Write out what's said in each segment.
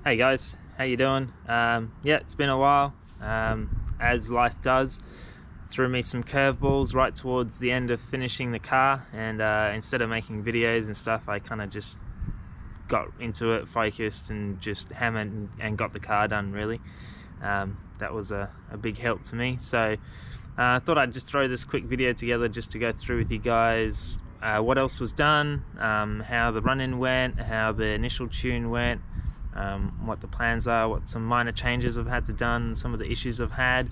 Hey guys, how you doing? Yeah, it's been a while, as life does. Threw me some curveballs right towards the end of finishing the car, and instead of making videos and stuff, I kind of just got into it, focused, and just hammered and got the car done, really. That was a big help to me. So I thought I'd just throw this quick video together just to go through with you guys what else was done, how the run-in went, how the initial tune went, what the plans are, what some minor changes I've had to done, some of the issues I've had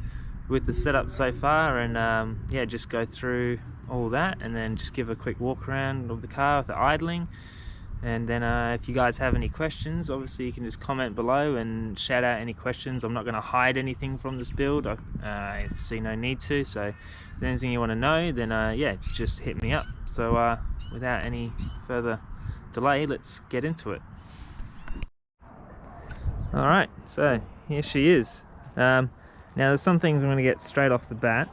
with the setup so far, and yeah, just go through all that, and then just give a quick walk around of the car with the idling. And then if you guys have any questions, obviously you can just comment below and shout out any questions. I'm not going to hide anything from this build. I see no need to, so if there's anything you want to know, then yeah, just hit me up. So without any further delay, let's get into it. Alright, so here she is. Now there's some things I'm going to get straight off the bat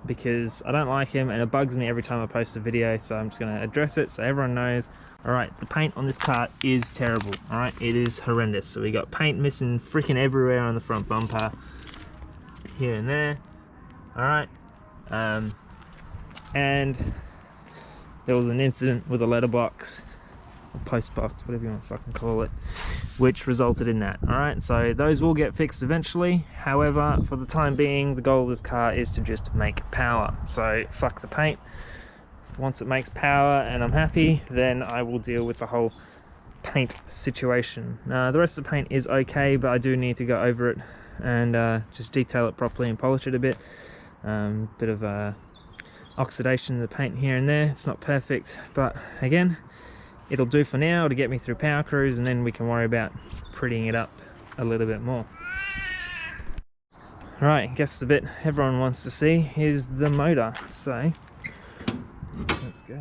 because I don't like him and it bugs me every time I post a video, so I'm just going to address it so everyone knows. Alright, the paint on this car is terrible. Alright, it is horrendous. So we got paint missing freaking everywhere on the front bumper, here and there. Alright, and there was an incident with a letterbox, post box, whatever you want to fucking call it, which resulted in that. Alright, so those will get fixed eventually. However, for the time being, the goal of this car is to just make power. So fuck the paint. Once it makes power and I'm happy, then I will deal with the whole paint situation. The rest of the paint is okay, but I do need to go over it and just detail it properly and polish it a bit. Bit of oxidation in the paint here and there. It's not perfect, but again, it'll do for now to get me through power cruise, and then we can worry about prettying it up a little bit more. Right, I guess the bit everyone wants to see is the motor, so let's go.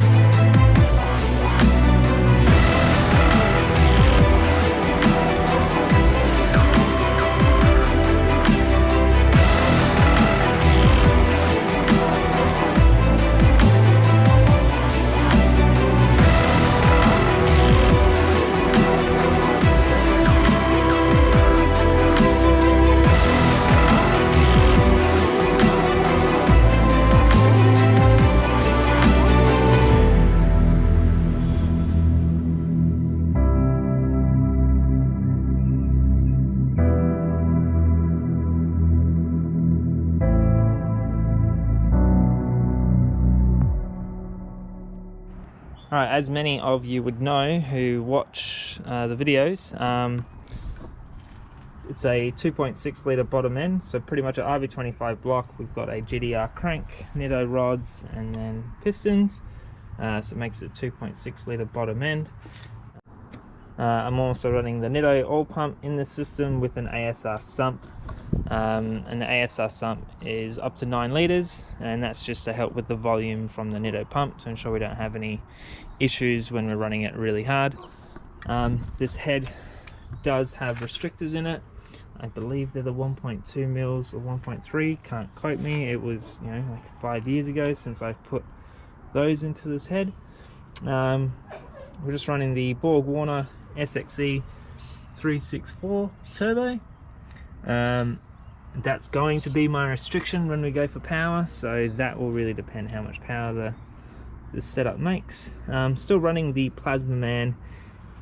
Alright, as many of you would know who watch the videos, it's a 2.6 litre bottom end, so pretty much an RB25 block. We've got a GDR crank, Nitto rods, and then pistons, so it makes it 2.6 litre bottom end. I'm also running the Nitto oil pump in the system with an ASR sump, and the ASR sump is up to 9 litres, and that's just to help with the volume from the Nitto pump to ensure we don't have any issues when we're running it really hard. This head does have restrictors in it. I believe they're the 1.2 mils or 1.3, can't quote me. It was, you know, like 5 years ago since I put those into this head. We're just running the Borg Warner SXE 364 turbo. That's going to be my restriction when we go for power, so that will really depend how much power the setup makes. Still running the Plasma Man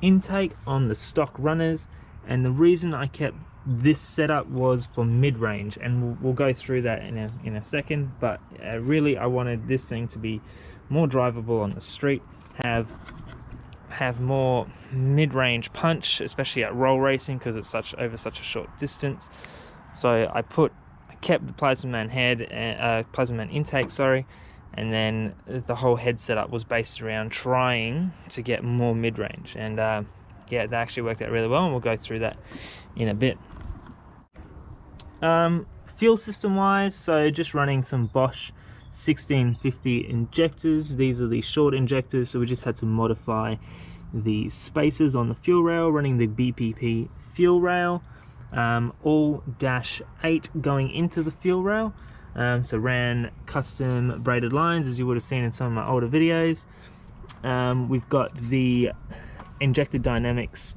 intake on the stock runners, and the reason I kept this setup was for mid-range, and we'll go through that in a second. But really I wanted this thing to be more drivable on the street, have more mid-range punch, especially at roll racing, because it's over such a short distance. So I kept the Plasma Man head, Plasma Man intake, sorry, and then the whole head setup was based around trying to get more mid-range. And yeah, that actually worked out really well, and we'll go through that in a bit. Fuel system wise, so just running some Bosch 1650 injectors. These are the short injectors, so we just had to modify the spacers on the fuel rail, running the BPP fuel rail, all -8 going into the fuel rail. So ran custom braided lines, as you would have seen in some of my older videos. We've got the Injector Dynamics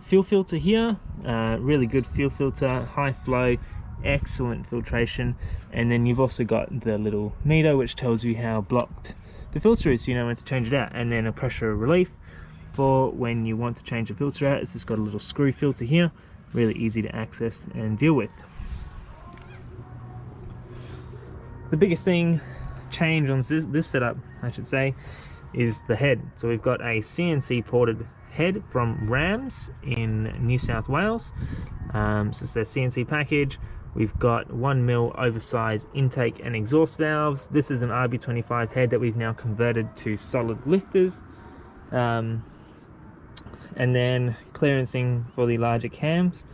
fuel filter here, really good fuel filter, high flow, excellent filtration. And then you've also got the little meter which tells you how blocked the filter is, so you know when to change it out, and then a pressure relief for when you want to change the filter out. It's just got a little screw filter here, really easy to access and deal with. The biggest thing change on this setup, I should say, is the head. So we've got a CNC ported head from Rams in New South Wales. So it's their CNC package. We've got 1mm oversized intake and exhaust valves. This is an RB25 head that we've now converted to solid lifters. And then clearancing for the larger cams.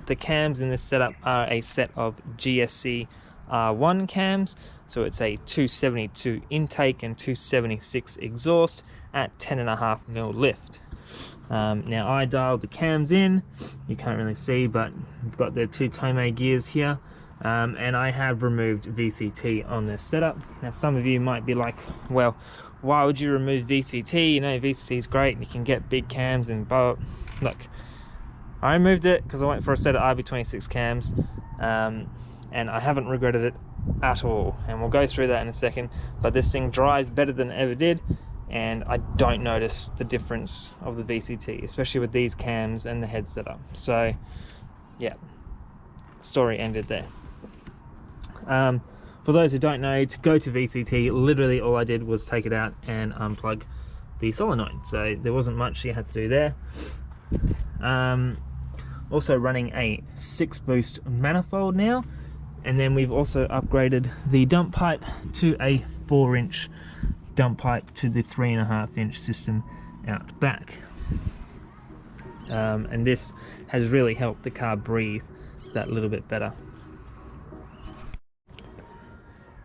The cams in this setup are a set of GSC R1 cams, so it's a 272 intake and 276 exhaust at 10.5mm lift. Now I dialed the cams in, you can't really see, but we've got the 2 Tomei gears here, and I have removed VCT on this setup. Now some of you might be like, well, why would you remove VCT? You know, VCT is great and you can get big cams and blah. Look, I removed it because I went for a set of RB26 cams, and I haven't regretted it at all, and we'll go through that in a second. But this thing dries better than it ever did, and I don't notice the difference of the VCT, especially with these cams and the head setup. So yeah, story ended there. For those who don't know, to go to VCT, literally all I did was take it out and unplug the solenoid, so there wasn't much you had to do there. Also running a 6-boost manifold now, and then we've also upgraded the dump pipe to a 4-inch dump pipe to the 3.5-inch system out back. And this has really helped the car breathe that little bit better.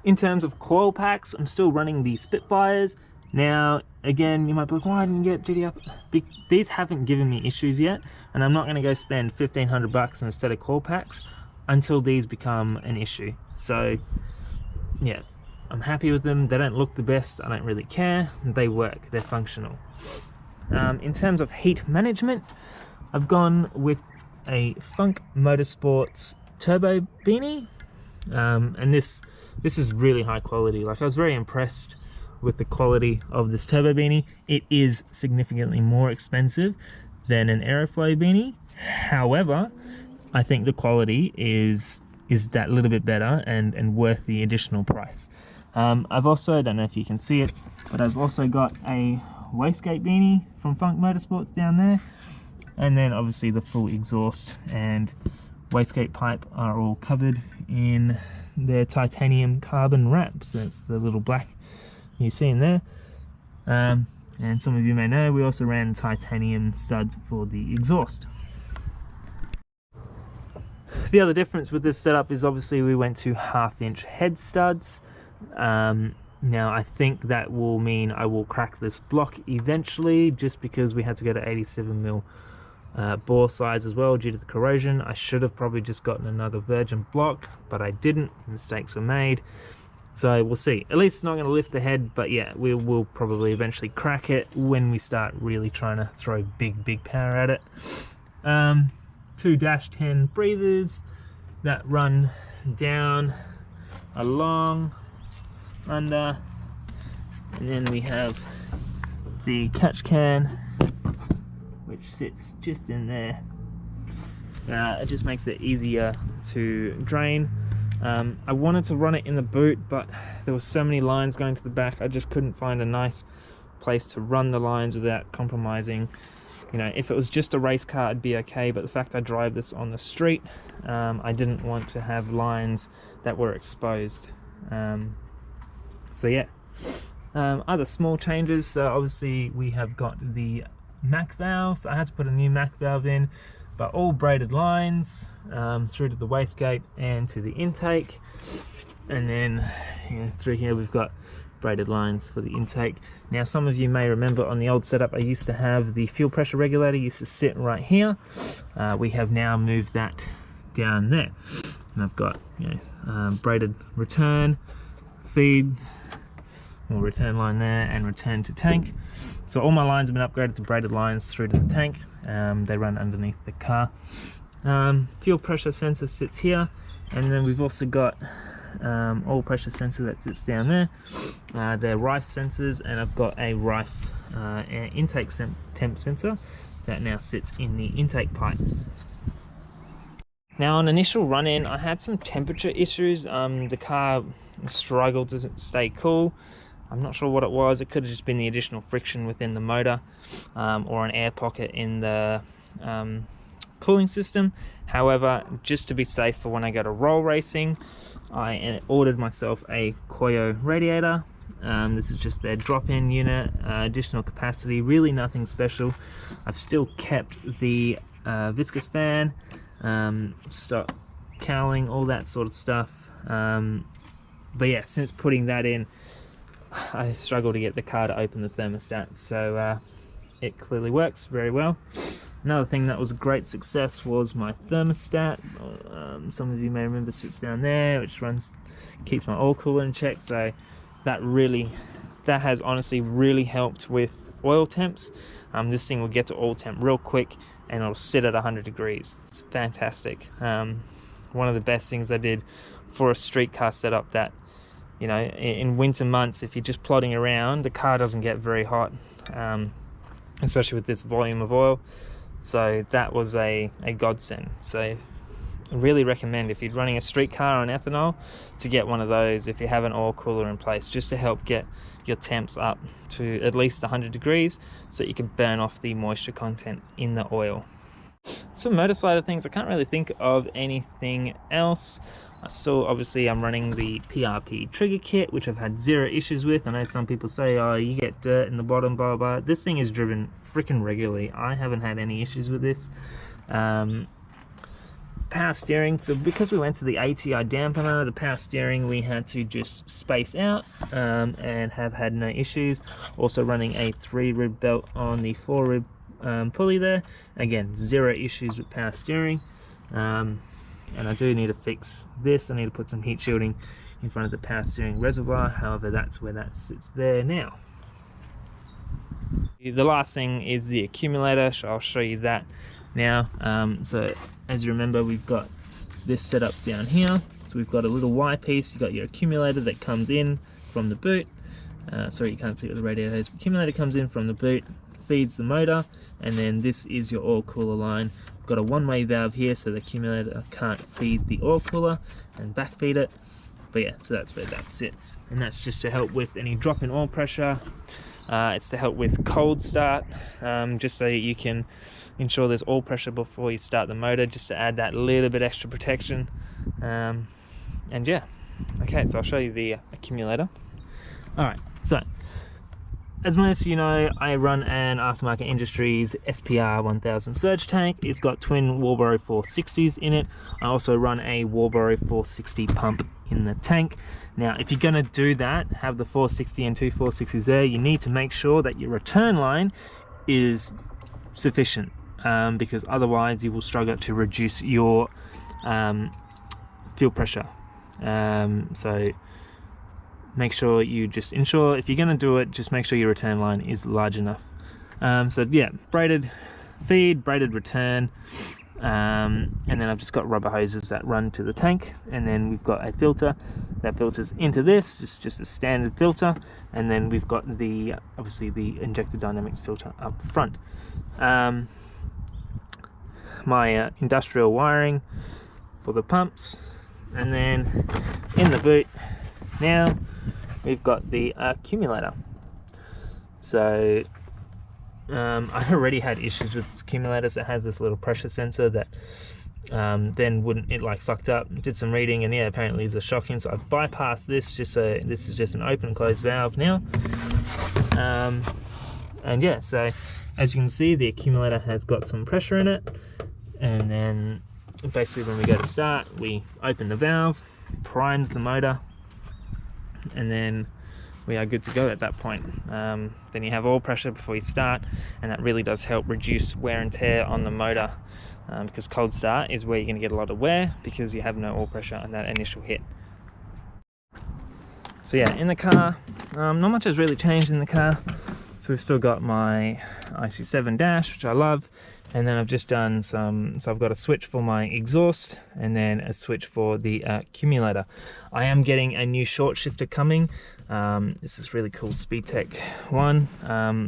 In terms of coil packs, I'm still running the Spitfires. Now, again, you might be like, why didn't you get GTR? These haven't given me issues yet, and I'm not going to go spend 1,500 bucks on a set of coil packs until these become an issue. So yeah, I'm happy with them. They don't look the best, I don't really care. They work, they're functional. In terms of heat management, I've gone with a Funk Motorsports turbo beanie, and this is really high quality. Like, I was very impressed with the quality of this turbo beanie. It is significantly more expensive than an Aeroflow beanie. However, I think the quality is that little bit better and worth the additional price. I've also, I don't know if you can see it, but I've also got a wastegate beanie from Funk Motorsports down there, and then obviously the full exhaust and wastegate pipe are all covered in their titanium carbon wrap. So it's the little black you see in there. And some of you may know, we also ran titanium studs for the exhaust. The other difference with this setup is obviously we went to 1/2-inch head studs. Now I think that will mean I will crack this block eventually, just because we had to go to 87mm bore size as well due to the corrosion. I should have probably just gotten another virgin block, but I didn't. Mistakes were made. So we'll see. At least it's not going to lift the head, but yeah, we will probably eventually crack it when we start really trying to throw big power at it. 2 -10 breathers that run down, along, under, and then we have the catch can which sits just in there. It just makes it easier to drain. I wanted to run it in the boot, but there were so many lines going to the back, I just couldn't find a nice place to run the lines without compromising. You know, if it was just a race car, it'd be okay, but the fact I drive this on the street, I didn't want to have lines that were exposed. So yeah, other small changes. So obviously we have got the MAC valve, so I had to put a new MAC valve in, but all braided lines through to the wastegate and to the intake. And then through here we've got braided lines for the intake. Now some of you may remember on the old setup I used to have the fuel pressure regulator used to sit right here. We have now moved that down there, and I've got braided return, feed, or return line there, and return to tank. So all my lines have been upgraded to braided lines through to the tank. They run underneath the car. Fuel pressure sensor sits here, and then we've also got oil pressure sensor that sits down there. They're Rife sensors, and I've got a Rife intake temp sensor that now sits in the intake pipe. Now on initial run-in, I had some temperature issues. The car struggled to stay cool. I'm not sure what it was. It could have just been the additional friction within the motor, or an air pocket in the cooling system. However, just to be safe for when I go to roll racing, I ordered myself a Koyo radiator. This is just their drop-in unit, additional capacity, really nothing special. I've still kept the viscous fan, stock cowling, all that sort of stuff. But yeah, since putting that in, I struggle to get the car to open the thermostat, so it clearly works very well. Another thing that was a great success was my thermostat. Some of you may remember sits down there, which keeps my oil cooler in check. So that has honestly really helped with oil temps. This thing will get to oil temp real quick, and it'll sit at 100 degrees. It's fantastic. One of the best things I did for a street car setup that, in winter months, if you're just plodding around, the car doesn't get very hot, especially with this volume of oil. So that was a godsend. So I really recommend, if you're running a street car on ethanol, to get one of those if you have an oil cooler in place, just to help get your temps up to at least 100 degrees so you can burn off the moisture content in the oil. So motor side of things, I can't really think of anything else. Obviously I'm running the PRP trigger kit, which I've had zero issues with. I know some people say, oh, you get dirt in the bottom, blah blah. This thing is driven freaking regularly. I haven't had any issues with this. Power steering, so because we went to the ATI dampener, the power steering we had to just space out, and have had no issues. Also running a 3-rib belt on the 4-rib pulley there. Again, zero issues with power steering. And I do need to fix this. I need to put some heat shielding in front of the power steering reservoir. However, that's where that sits there now. The last thing is the accumulator, so I'll show you that now. So as you remember, we've got this set up down here. So we've got a little Y piece. You've got your accumulator that comes in from the boot. Sorry, you can't see what the radiator is. Accumulator comes in from the boot, feeds the motor, and then this is your oil cooler line. Got a one-way valve here, so the accumulator can't feed the oil cooler and backfeed it. But yeah, so that's where that sits, and that's just to help with any drop in oil pressure. It's to help with cold start, just so you can ensure there's oil pressure before you start the motor, just to add that little bit extra protection. And yeah, okay, so I'll show you the accumulator. All right, so as most of you know, I run an Aftermarket Industries SPR 1000 surge tank. It's got twin Walbro 460s in it. I also run a Walbro 460 pump in the tank. Now, if you're going to do that, have the 460 and two 460s there, you need to make sure that your return line is sufficient, because otherwise you will struggle to reduce your fuel pressure. So make sure you just ensure, if you're going to do it, just make sure your return line is large enough. So yeah, braided feed, braided return, and then I've just got rubber hoses that run to the tank, and then we've got a filter that filters into this. It's just a standard filter, and then we've got the, obviously, the injector dynamics filter up front. My industrial wiring for the pumps, and then in the boot now we've got the accumulator. So I already had issues with this accumulator. So it has this little pressure sensor that then wouldn't, it like fucked up, did some reading, and yeah, apparently there's a shocking, so I've bypassed this, just so this is just an open closed valve now. And yeah, so As you can see, the accumulator has got some pressure in it, and then basically when we go to start, we open the valve, primes the motor, and then we are good to go at that point. Then you have oil pressure before you start, and that really does help reduce wear and tear on the motor, because cold start is where you're going to get a lot of wear because you have no oil pressure on that initial hit. So yeah, in the car, not much has really changed in the car. So we've still got my IC7 dash, which I love, and then I've just done some, so I've got a switch for my exhaust and then a switch for the accumulator. I am getting a new short shifter coming. This is really cool Speedtech one.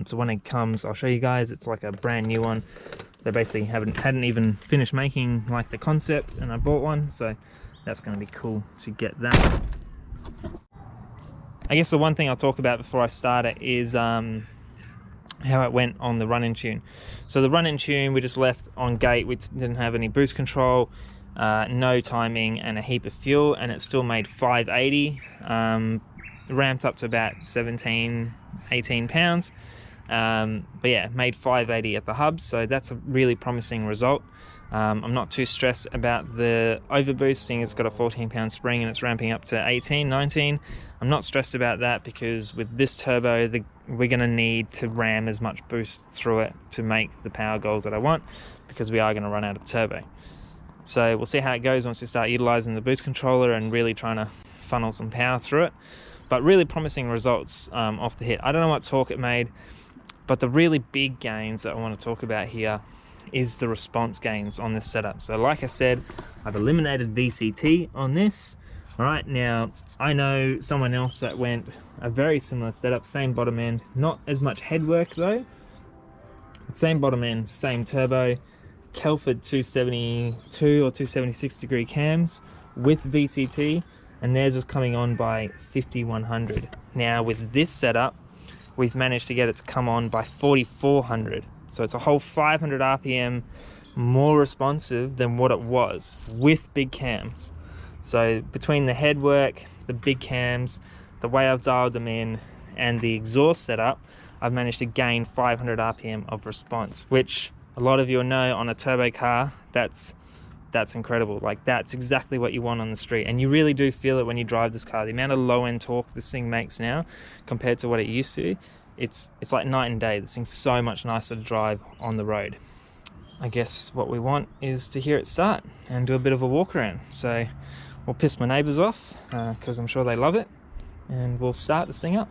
So when it comes, I'll show you guys. It's like a brand new one. They basically hadn't even finished making like the concept, and I bought one, so that's going to be cool to get that. I guess the one thing I'll talk about before I start it is how it went on the run-in tune. So the run-in tune we just left on gate. We didn't have any boost control, no timing, and a heap of fuel, and it still made 580, ramped up to about 17-18 pounds, but yeah, made 580 at the hub, so that's a really promising result. I'm not too stressed about the overboosting. It's got a 14-pound spring and it's ramping up to 18, 19. I'm not stressed about that because with this turbo, we're going to need to ram as much boost through it to make the power goals that I want, because we are going to run out of turbo. So we'll see how it goes once we start utilizing the boost controller and really trying to funnel some power through it. But really promising results off the hit. I don't know what torque it made, but the really big gains that I want to talk about here is the response gains on this setup. So like I said, I've eliminated VCT on this. All right, now I know someone else that went a very similar setup, same bottom end, not as much head work though, same bottom end, same turbo, Kelford 272 or 276 degree cams with VCT, and theirs was coming on by 5100. Now with this setup, we've managed to get it to come on by 4400. So it's a whole 500 RPM more responsive than what it was with big cams. So between the head work, the big cams, the way I've dialed them in, and the exhaust setup, I've managed to gain 500 RPM of response, which a lot of you know on a turbo car, that's incredible. Like, that's exactly what you want on the street, and you really do feel it when you drive this car. The amount of low-end torque this thing makes now compared to what it used to, it's like night and day. This thing's so much nicer to drive on the road. I guess what we want is to hear it start and do a bit of a walk around. So we'll piss my neighbours off because I'm sure they love it, and we'll start this thing up.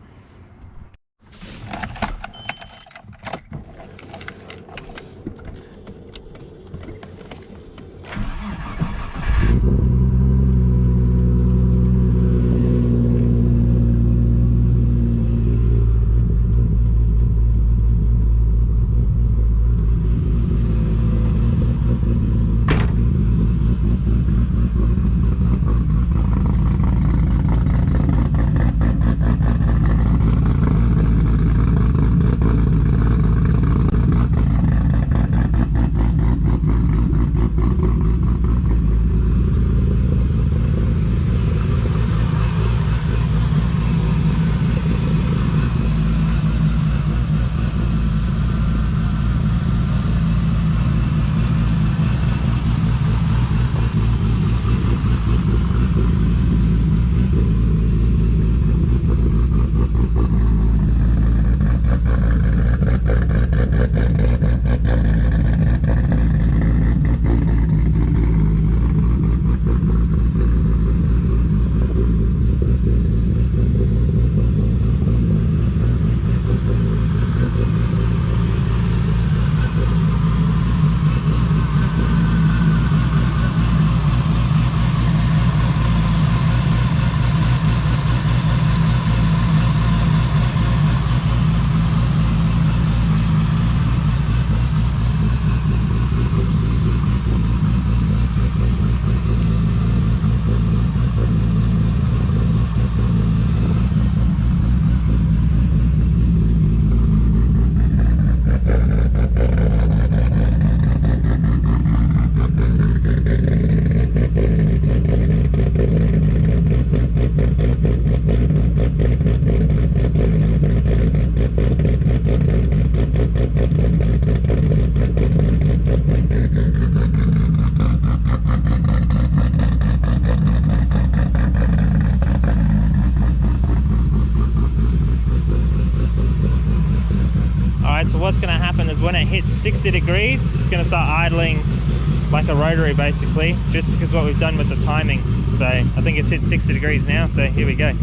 what's going to happen is when it hits 60 degrees, it's going to start idling like a rotary basically, just because what we've done with the timing. So I think it's hit 60 degrees now, so here we go.